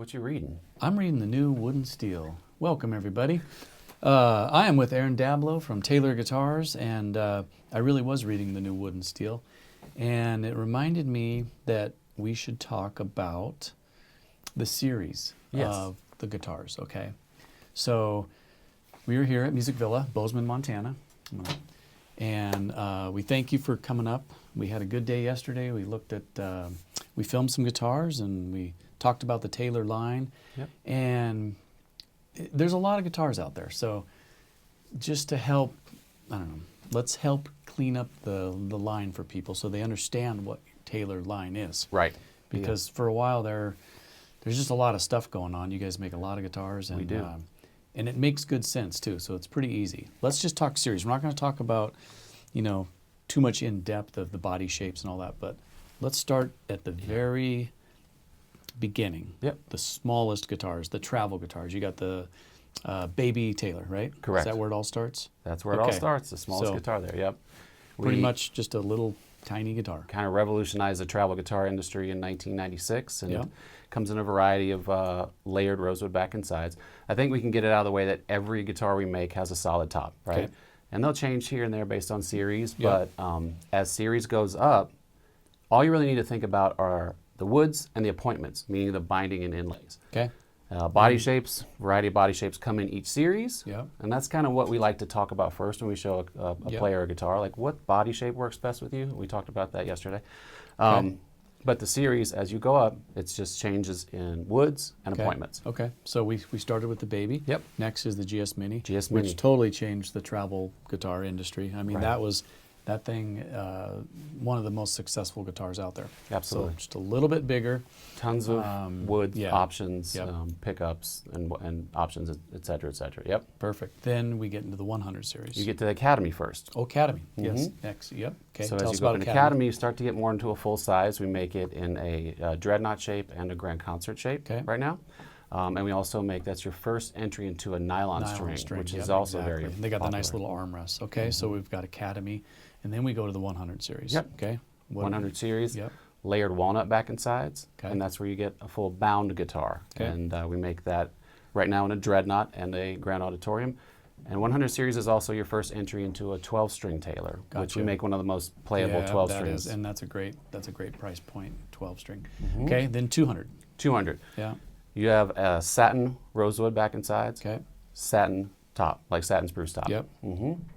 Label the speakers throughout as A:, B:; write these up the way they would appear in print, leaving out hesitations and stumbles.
A: What you reading?
B: I'm reading the new Wood and Steel. Welcome, everybody. I am with Aaron Dablow from Taylor Guitars, and I really was reading the new Wood and Steel, and it reminded me that we should talk about the series of the guitars, okay? So we are here at Music Villa, Bozeman, Montana, and we thank you for coming up. We had a good day yesterday. We looked at, we filmed some guitars, and we talked about the Taylor line, and there's a lot of guitars out there. So just to help, I don't know, let's help clean up the line for people so they understand what Taylor line is.
A: Right.
B: Because for a while there's just a lot of stuff going on. You guys make a lot of guitars, and
A: we do.
B: And it makes good sense too. So it's pretty easy. Let's just talk series. We're not going to talk about, you know, too much in depth of the body shapes and all that, but let's start at the very beginning. The smallest guitars, the travel guitars. You got the Baby Taylor, right?
A: Correct.
B: Is that where it all starts?
A: That's where it all starts. The smallest guitar there.
B: Pretty much just a little tiny guitar.
A: Kind of revolutionized the travel guitar industry in 1996, and it comes in a variety of layered rosewood back and sides. I think we can get it out of the way that every guitar we make has a solid top, right?
B: Okay.
A: And they'll change here and there based on series, but as series goes up, all you really need to think about are the woods and the appointments, meaning the binding and inlays.
B: Okay.
A: Body shapes, variety of body shapes come in each series,
B: Yep.
A: and that's kind of what we like to talk about first when we show a player a guitar, like what body shape works best with you. We talked about that yesterday. But the series, as you go up, it's just changes in woods and appointments.
B: Okay, so we started with the Baby.
A: Yep.
B: Next is the GS Mini.
A: GS Mini.
B: Which totally changed the travel guitar industry. I mean,
A: Right.
B: that thing, one of the most successful guitars out there.
A: Absolutely.
B: So just a little bit bigger.
A: Tons of wood options,
B: Yep.
A: pickups, and options, et cetera, et cetera. Yep.
B: Perfect. Then we get into the 100 series.
A: You get to the Academy first.
B: Oh, Academy. Yes. Next. Yep. Okay.
A: So
B: Tell
A: as
B: us
A: you go
B: about
A: up in Academy, you start to get more into a full size. We make it in a dreadnought shape and a grand concert shape right now. And we also make, that's your first entry into a nylon string, which is also very
B: They got
A: popular.
B: the nice little armrests. Okay, so we've got Academy, and then we go to the 100 series.
A: Yep.
B: Okay.
A: 100 series,
B: Yep.
A: layered walnut back and sides,
B: Okay.
A: and that's where you get a full bound guitar.
B: Okay.
A: And we make that right now in a dreadnought and a grand auditorium. And 100 series is also your first entry into a 12-string Taylor, which we make one of the most playable 12 strings.
B: And that's a great price point, 12 string. Okay, then 200.
A: 200.
B: Yeah.
A: You have a satin rosewood back and sides,
B: Okay.
A: satin top, like satin spruce top.
B: Yep.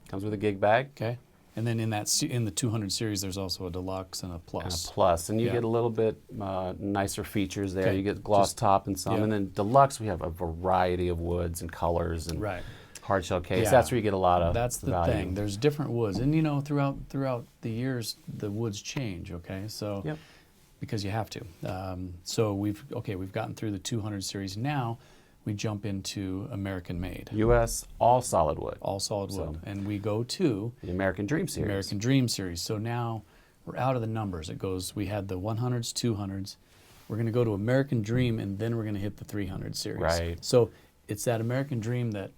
A: Comes with a gig bag.
B: Okay. And then in the 200 series, there's also a deluxe and a plus.
A: And a plus, and you get a little bit nicer features there.
B: Okay.
A: You get gloss top and some,
B: Yep.
A: and then deluxe we have a variety of woods and colors and hard shell case.
B: Yeah.
A: That's where you get a lot of
B: That's the
A: value.
B: thing. There's different woods, and you know throughout the years the woods change. Okay, so because you have to. So we've gotten through the 200 series. Now we jump into American made.
A: U.S. all solid wood.
B: All solid wood, and we go to
A: The American Dream series.
B: American Dream series. So now we're out of the numbers. It goes. We had the 100s, 200s. We're going to go to American Dream, and then we're going to hit the 300 series.
A: Right.
B: So it's that American Dream that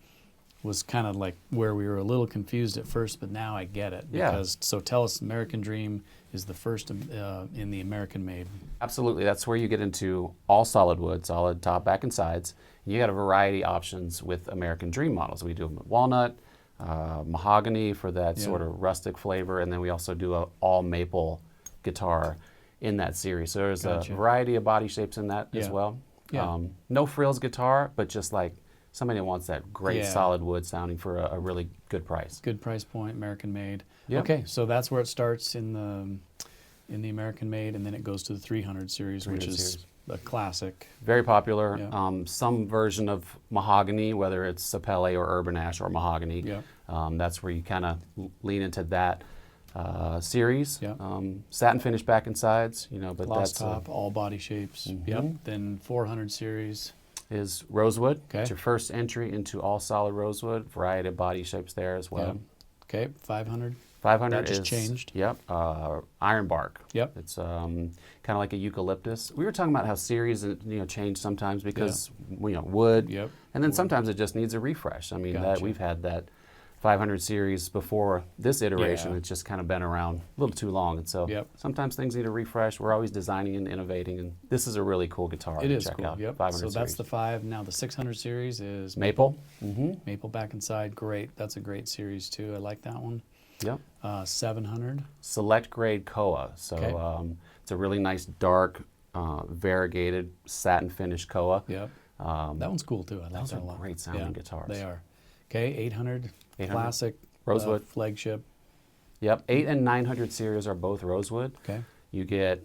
B: was kind of like where we were a little confused at first, but now I get it. Because, so tell us, American Dream is the first in the American made.
A: Absolutely. That's where you get into all solid wood, solid top, back, and sides. And you got a variety of options with American Dream models. We do them with walnut, mahogany for that sort of rustic flavor, and then we also do a all maple guitar in that series. So there's a variety of body shapes in that as well. No frills guitar, but just like somebody that wants that great solid wood sounding for a really good price.
B: Good price point, American made.
A: Yep.
B: Okay, so that's where it starts in the American made, and then it goes to the 300 series, which is a classic.
A: Very popular. Some version of mahogany, whether it's Sapele or Urban Ash or mahogany. That's where you kind of lean into that series. Satin finish back and sides, you know, but
B: Gloss
A: that's
B: top, all body shapes. Then 400 series
A: is rosewood.
B: Okay.
A: It's your first entry into all solid rosewood. Variety of body shapes there as well.
B: Okay, 500.
A: 500
B: that just
A: is
B: changed.
A: Iron bark.
B: It's
A: kind of like a eucalyptus. We were talking about how series change sometimes because wood. And then sometimes it just needs a refresh. I mean, we've had that 500 series before this iteration.
B: Yeah.
A: It's just kind of been around a little too long, and so
B: Yep.
A: sometimes things need a refresh. We're always designing and innovating, and this is a really cool guitar.
B: It
A: to
B: is
A: check
B: cool.
A: out.
B: Yep.
A: 500
B: So that's
A: series.
B: the 5. Now the 600 series is
A: Maple. Mm-hmm.
B: Maple back and side. Great. That's a great series too. I like that one.
A: Yep.
B: 700.
A: Select grade Koa. So
B: Okay.
A: it's a really nice dark, variegated satin finish Koa.
B: Yep.
A: Um,
B: That one's cool too. I like
A: those
B: that
A: are
B: a lot.
A: great sounding guitars.
B: They are. Okay, 800,
A: 800.
B: classic
A: Rosewood.
B: flagship.
A: Yep. 8 and 900 series are both rosewood.
B: Okay.
A: You get,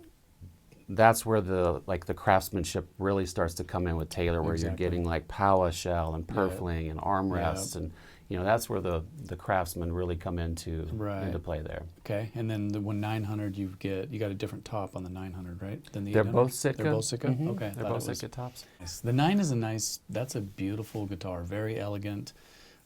A: that's where the craftsmanship really starts to come in with Taylor, where
B: Exactly.
A: you're getting like power shell and
B: Yeah.
A: purfling and armrests, and that's where the craftsmen really come into
B: Right.
A: play there.
B: Okay, and then the 900 you got a different top on the 900, right? Than the
A: They're
B: 800?
A: both Sitka.
B: They're both Sitka.
A: Mhm.
B: Okay,
A: They're
B: thought
A: both
B: it was-
A: Sitka tops.
B: Nice. The 9 is that's a beautiful guitar, very elegant.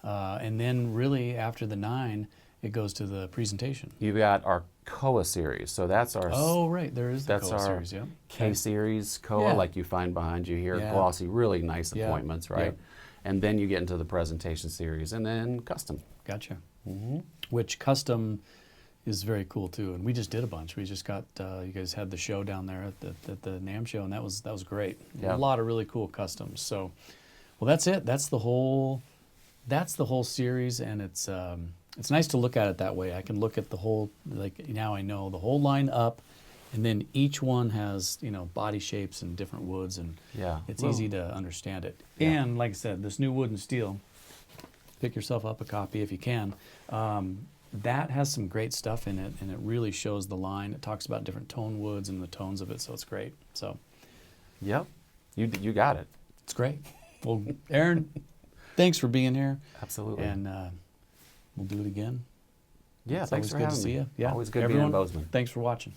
B: And then really after the 9, it goes to the presentation.
A: You got our Koa series, so that's our
B: Oh, right, there is the
A: that's
B: Koa
A: our
B: series, yeah.
A: K series Koa,
B: Yeah.
A: like you find behind you here,
B: Yeah.
A: glossy, really nice
B: Yeah.
A: appointments, right?
B: Yep.
A: And then you get into the presentation series, and then custom.
B: Gotcha.
A: Mm-hmm.
B: Which custom is very cool too, and we just did a bunch. We just got you guys had the show down there at the NAMM show, and that was great.
A: Yeah.
B: A lot of really cool customs. So, well, that's it. That's the whole series, and it's nice to look at it that way. I can look at the whole, like now I know the whole line up, and then each one has body shapes and different woods, and
A: Yeah.
B: it's
A: Well,
B: easy to understand it.
A: Yeah.
B: And like I said, this new Wood and Steel, pick yourself up a copy if you can. That has some great stuff in it, and it really shows the line. It talks about different tone woods and the tones of it, so it's great. So
A: Yep. You got it.
B: it's great. Well, Aaron, thanks for being here,
A: Absolutely.
B: and we'll do it again.
A: yeah,
B: It's
A: thanks
B: always
A: for
B: good to
A: having
B: see
A: me.
B: you. Yeah,
A: Always good
B: everyone,
A: being in Bozeman.
B: Thanks for watching.